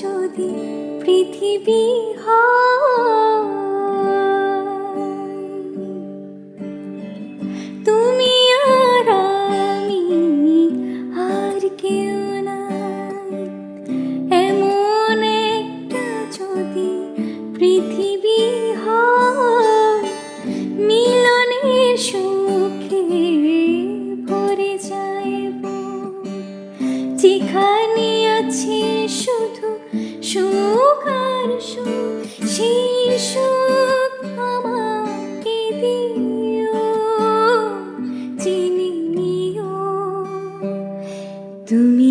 যদি পৃথিবী হয়, তুমি আর আমি আর কেউ নাই, এমন একটা যদি পৃথিবী হয়, মিলনের সুখে ভরে যাইব, যেখানে আছে শুধু সুখ আর সুখ, সেই সুখ আমাকে দিও, চিনি নিও তুমি